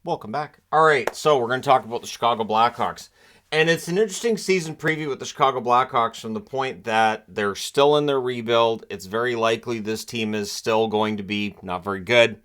Welcome back. All right, so we're going to talk about the Chicago Blackhawks. And it's an interesting season preview with the Chicago Blackhawks from the point that they're still in their rebuild. It's very likely this team is still going to be not very good.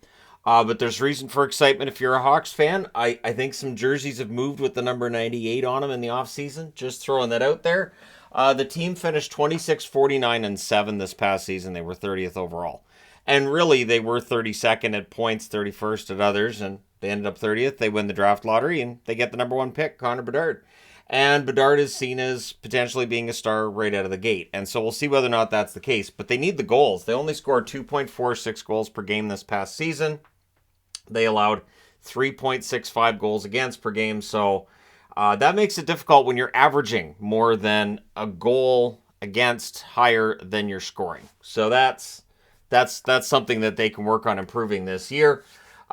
But there's reason for excitement if you're a Hawks fan. I think some jerseys have moved with the number 98 on them in the offseason. Just throwing that out there. The team finished 26, 49, and 7 this past season. They were 30th overall. And really, they were 32nd at points, 31st at others, and they ended up 30th. They win the draft lottery, and they get the number one pick, Connor Bedard. And Bedard is seen as potentially being a star right out of the gate. And so we'll see whether or not that's the case. But they need the goals. They only scored 2.46 goals per game this past season. They allowed 3.65 goals against per game. So that makes it difficult when you're averaging more than a goal against higher than you're scoring. So that's something that they can work on improving this year.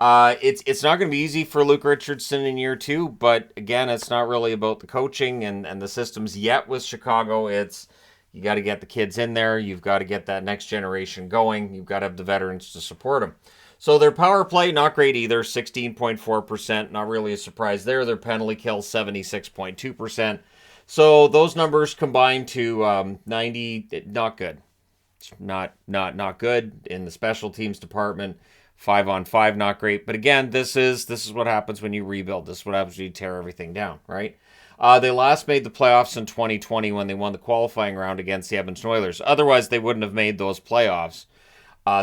It's not going to be easy for Luke Richardson in year two, but again, it's not really about the coaching and the systems yet with Chicago. It's you got to get the kids in there. You've got to get that next generation going. You've got to have the veterans to support them. So their power play, not great either, 16.4%. Not really a surprise there. Their penalty kill, 76.2%. So those numbers combine to 90, not good. Not good in the special teams department. 5-on-5, not great. But again, this is what happens when you rebuild. This is what happens when you tear everything down, right? They last made the playoffs in 2020 when they won the qualifying round against the Edmonton Oilers. Otherwise, they wouldn't have made those playoffs.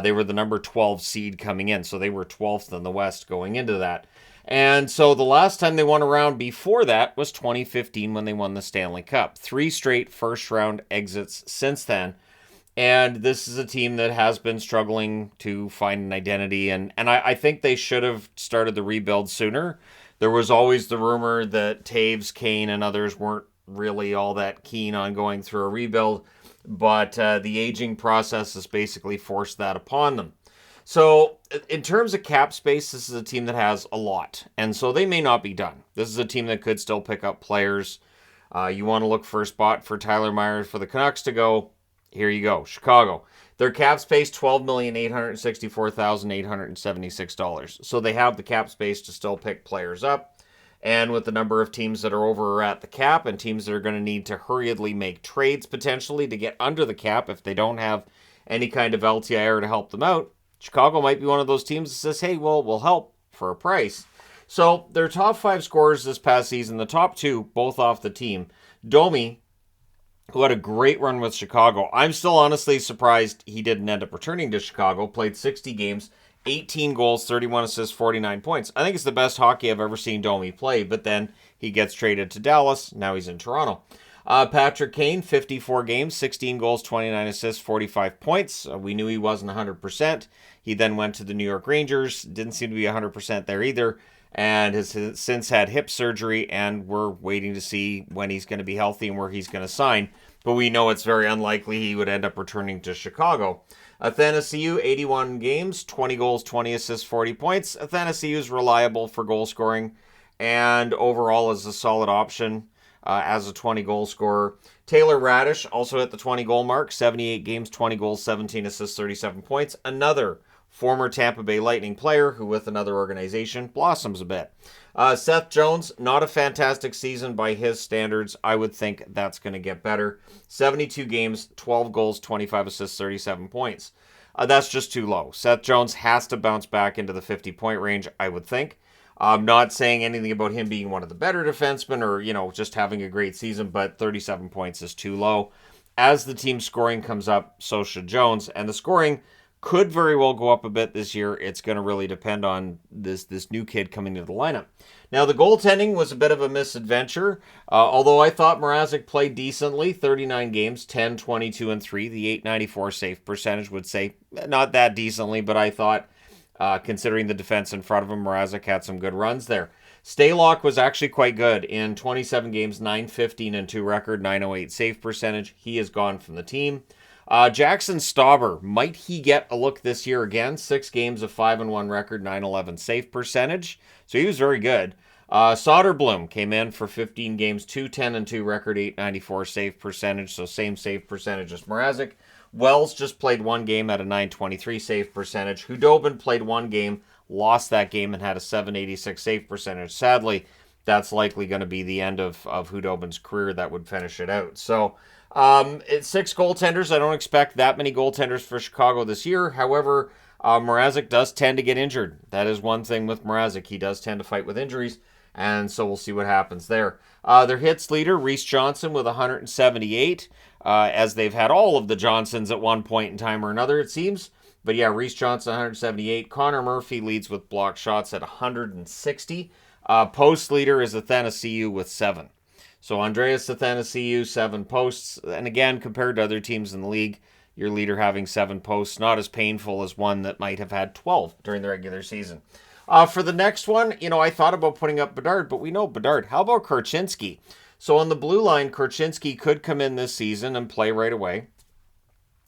They were the number 12 seed coming in, so they were 12th in the West going into that. And so the last time they won a round before that was 2015 when they won the Stanley Cup. 3 straight first round exits since then. And this is a team that has been struggling to find an identity. And I think they should have started the rebuild sooner. There was always the rumor that Taves, Kane, and others weren't really all that keen on going through a rebuild. But the aging process has basically forced that upon them. So in terms of cap space, this is a team that has a lot. And so they may not be done. This is a team that could still pick up players. You want to look for a spot for Tyler Myers for the Canucks to go. Here you go, Chicago. Their cap space, $12,864,876. So they have the cap space to still pick players up. And with the number of teams that are over or at the cap and teams that are going to need to hurriedly make trades potentially to get under the cap if they don't have any kind of LTIR to help them out, Chicago might be one of those teams that says, hey, well, we'll help for a price. So their top 5 scorers this past season, the top 2, both off the team. Domi, who had a great run with Chicago. I'm still honestly surprised he didn't end up returning to Chicago. Played 60 games, 18 goals, 31 assists, 49 points. I think it's the best hockey I've ever seen Domi play, but then he gets traded to Dallas. Now he's in Toronto. Patrick Kane, 54 games, 16 goals, 29 assists, 45 points. We knew he wasn't 100%. He then went to the New York Rangers. Didn't seem to be 100% there either. And has since had hip surgery, and we're waiting to see when he's going to be healthy and where he's going to sign. But we know it's very unlikely he would end up returning to Chicago. Athanasiou, 81 games, 20 goals, 20 assists, 40 points. Athanasiou is reliable for goal scoring and overall is a solid option as a 20-goal scorer. Taylor Radish also at the 20-goal mark, 78 games, 20 goals, 17 assists, 37 points. Another former Tampa Bay Lightning player who with another organization blossoms a bit. Seth Jones, not a fantastic season by his standards. I would think that's going to get better. 72 games, 12 goals, 25 assists, 37 points. That's just too low. Seth Jones has to bounce back into the 50-point range, I would think. I'm not saying anything about him being one of the better defensemen or, just having a great season, but 37 points is too low. As the team's scoring comes up, so should Jones. And the scoring could very well go up a bit this year. It's going to really depend on this new kid coming into the lineup. Now, the goaltending was a bit of a misadventure, although I thought Mrazek played decently, 39 games, 10, 22, and 3. The 894 save percentage would say not that decently, but I thought, considering the defense in front of him, Mrazek had some good runs there. Stalock was actually quite good in 27 games, 915 and 2 record, 908 save percentage. He is gone from the team. Jackson Stauber, might he get a look this year again? 6 games of 5-1 record, 911 save percentage. So he was very good. Soderblom came in for 15 games, 210 and 2 record, 894 save percentage. So same save percentage as Mrazek. Wells just played 1 game at a 923 save percentage. Hudobin played 1 game, lost that game and had a 786 save percentage. Sadly, that's likely going to be the end of Khudobin's career. That would finish it out. So it's 6 goaltenders. I don't expect that many goaltenders for Chicago this year. However, Mrazek does tend to get injured. That is one thing with Mrazek. He does tend to fight with injuries, and so we'll see what happens there. Their hits leader, Reese Johnson, with 178, as they've had all of the Johnsons at one point in time or another, it seems. But yeah, Reese Johnson, 178. Connor Murphy leads with blocked shots at 160. Post leader is Athanasiou with 7. So Andreas Athanasiou, 7 posts. And again, compared to other teams in the league, your leader having 7 posts, not as painful as one that might have had 12 during the regular season. For the next one, I thought about putting up Bedard, but we know Bedard. How about Korchinski? So on the blue line, Korchinski could come in this season and play right away.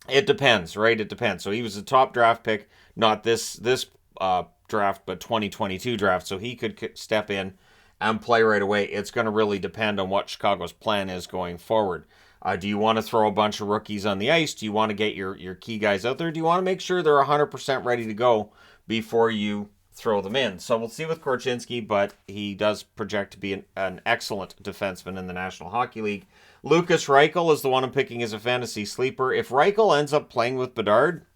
It depends, right? It depends. So he was a top draft pick, not this draft, but 2022 draft. So he could step in and play right away. It's going to really depend on what Chicago's plan is going forward. Do you want to throw a bunch of rookies on the ice? Do you want to get your key guys out there? Do you want to make sure they're 100% ready to go before you throw them in? So we'll see with Korchinski, but he does project to be an excellent defenseman in the National Hockey League. Lukas Reichel is the one I'm picking as a fantasy sleeper. If Reichel ends up playing with Bedard,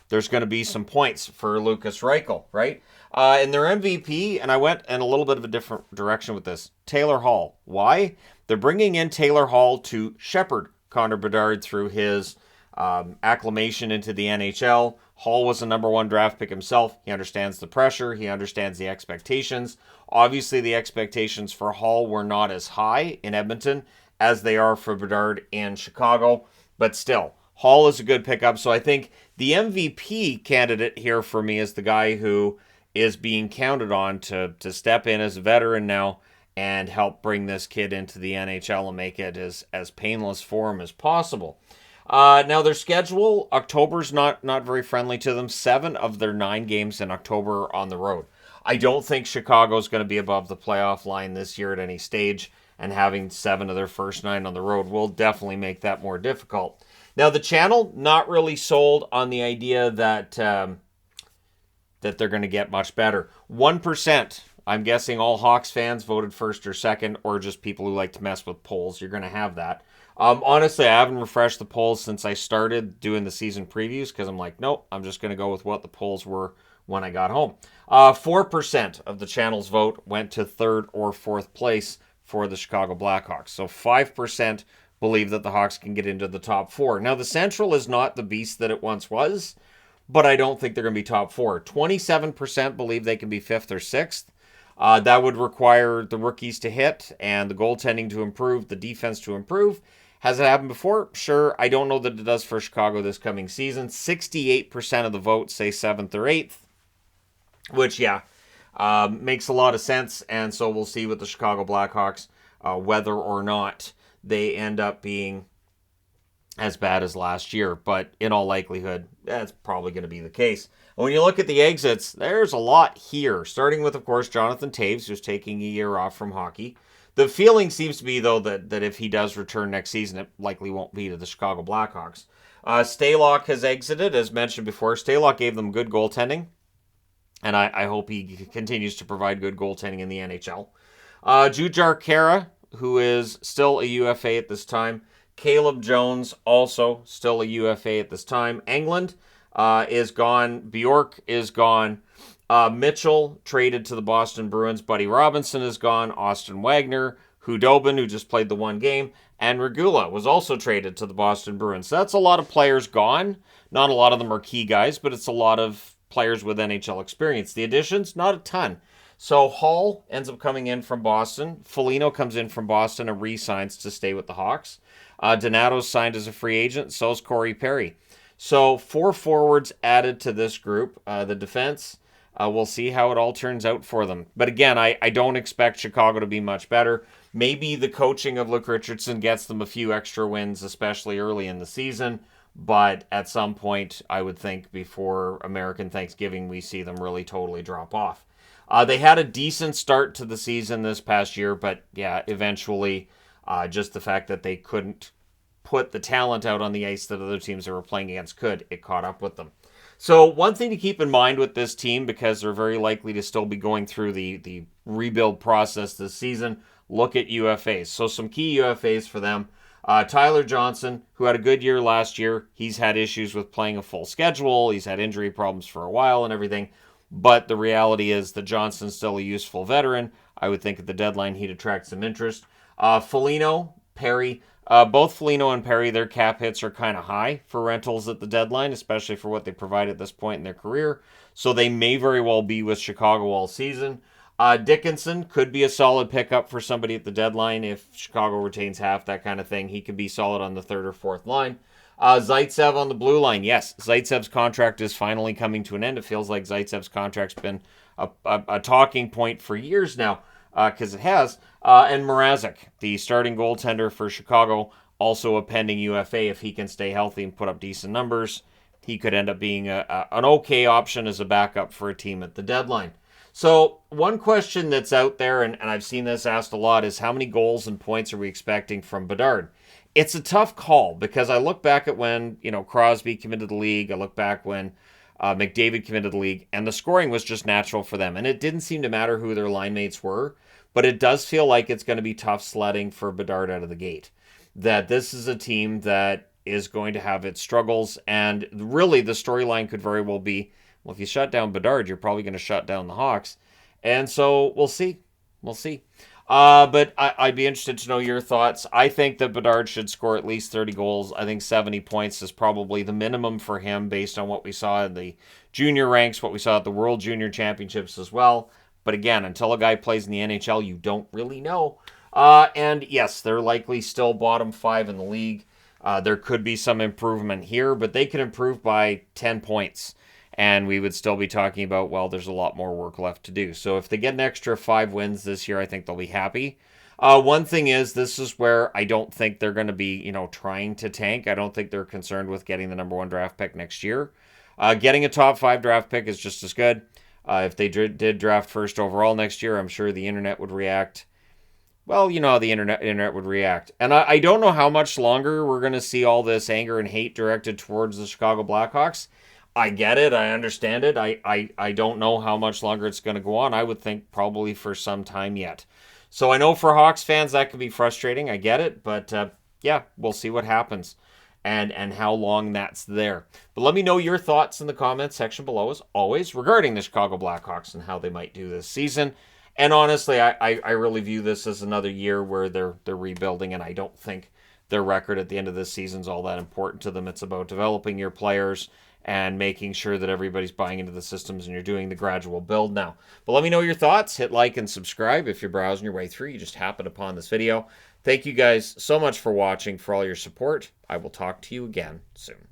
there's going to be some points for Lukas Reichel, right? And their MVP, and I went in a little bit of a different direction with this, Taylor Hall. Why? They're bringing in Taylor Hall to shepherd Connor Bedard through his acclimation into the NHL. Hall was a number 1 draft pick himself. He understands the pressure. He understands the expectations. Obviously, the expectations for Hall were not as high in Edmonton as they are for Bedard in Chicago. But still, Hall is a good pickup. So I think the MVP candidate here for me is the guy who is being counted on to step in as a veteran now and help bring this kid into the NHL and make it as painless for him as possible. Now their schedule, October's not very friendly to them. 7 of their 9 games in October on the road. I don't think Chicago's going to be above the playoff line this year at any stage, and having 7 of their first 9 on the road will definitely make that more difficult. Now the Channel, not really sold on the idea that they're going to get much better. 1%, I'm guessing all Hawks fans voted first or second, or just people who like to mess with polls. You're going to have that. Honestly, I haven't refreshed the polls since I started doing the season previews because I'm like, nope, I'm just going to go with what the polls were when I got home. 4% of the Channel's vote went to 3rd or 4th place for the Chicago Blackhawks. So 5% believe that the Hawks can get into the top 4. Now, the Central is not the beast that it once was, but I don't think they're going to be top 4. 27% believe they can be 5th or 6th. That would require the rookies to hit and the goaltending to improve, the defense to improve. Has it happened before? Sure. I don't know that it does for Chicago this coming season. 68% of the votes say 7th or 8th, which, makes a lot of sense. And so we'll see with the Chicago Blackhawks whether or not they end up being as bad as last year. But in all likelihood, that's probably going to be the case. When you look at the exits, there's a lot here. Starting with, of course, Jonathan Toews, who's taking a year off from hockey. The feeling seems to be, though, that if he does return next season, it likely won't be to the Chicago Blackhawks. Stalock has exited, as mentioned before. Stalock gave them good goaltending, and I hope he continues to provide good goaltending in the NHL. Jujhar Khaira, who is still a UFA at this time. Caleb Jones, also still a UFA at this time. Englund is gone. Bjork is gone. Mitchell traded to the Boston Bruins. Buddy Robinson is gone. Austin Wagner, Khudobin, who just played the 1 game, and Regula was also traded to the Boston Bruins. So that's a lot of players gone. Not a lot of them are key guys, but it's a lot of players with NHL experience. The additions, not a ton. So Hall ends up coming in from Boston. Foligno comes in from Boston and re-signs to stay with the Hawks. Donato's signed as a free agent. So is Corey Perry. So 4 forwards added to this group. The defense, we'll see how it all turns out for them. But again, I don't expect Chicago to be much better. Maybe the coaching of Luke Richardson gets them a few extra wins, especially early in the season. But at some point, I would think before American Thanksgiving, we see them really totally drop off. They had a decent start to the season this past year, but yeah, eventually just the fact that they couldn't put the talent out on the ice that other teams they were playing against could, it caught up with them. So one thing to keep in mind with this team, because they're very likely to still be going through the rebuild process this season, look at UFAs. So some key UFAs for them. Tyler Johnson, who had a good year last year, he's had issues with playing a full schedule. He's had injury problems for a while and everything. But the reality is that Johnson's still a useful veteran. I would think at the deadline he'd attract some interest. Foligno, Perry, both Foligno and Perry, their cap hits are kind of high for rentals at the deadline, especially for what they provide at this point in their career. So they may very well be with Chicago all season. Dickinson could be a solid pickup for somebody at the deadline if Chicago retains half, that kind of thing. He could be solid on the third or fourth line. Zaitsev on the blue line. Yes, Zaitsev's contract is finally coming to an end. It feels like Zaitsev's contract's been a talking point for years now, because it has. And Mrazek, the starting goaltender for Chicago, also a pending UFA. If he can stay healthy and put up decent numbers, he could end up being an okay option as a backup for a team at the deadline. So one question that's out there, and I've seen this asked a lot, is how many goals and points are we expecting from Bedard? It's a tough call because I look back at when, Crosby came into the league. I look back when McDavid came into the league, and the scoring was just natural for them. And it didn't seem to matter who their line mates were, but it does feel like it's going to be tough sledding for Bedard out of the gate. That this is a team that is going to have its struggles, and really the storyline could very well be, well, if you shut down Bedard, you're probably going to shut down the Hawks. And so we'll see. We'll see. But I'd be interested to know your thoughts. I think that Bedard should score at least 30 goals. I think 70 points is probably the minimum for him based on what we saw in the junior ranks, what we saw at the World Junior Championships as well. But again, until a guy plays in the NHL, you don't really know. And yes, they're likely still bottom 5 in the league. There could be some improvement here, but they could improve by 10 points. And we would still be talking about, well, there's a lot more work left to do. So if they get an extra 5 wins this year, I think they'll be happy. One thing is, this is where I don't think they're going to be, trying to tank. I don't think they're concerned with getting the number 1 draft pick next year. Getting a top 5 draft pick is just as good. If they did draft first overall next year, I'm sure the internet would react. Well, how the internet would react. And I don't know how much longer we're going to see all this anger and hate directed towards the Chicago Blackhawks. I get it. I understand it. I don't know how much longer it's going to go on. I would think probably for some time yet. So I know for Hawks fans that could be frustrating. I get it. But yeah, we'll see what happens and how long that's there. But let me know your thoughts in the comments section below, as always, regarding the Chicago Blackhawks and how they might do this season. And honestly, I really view this as another year where they're rebuilding, and I don't think their record at the end of this season is all that important to them. It's about developing your players and making sure that everybody's buying into the systems and you're doing the gradual build now. But let me know your thoughts. Hit like and subscribe if you're browsing your way through. You just happened upon this video. Thank you guys so much for watching, for all your support. I will talk to you again soon.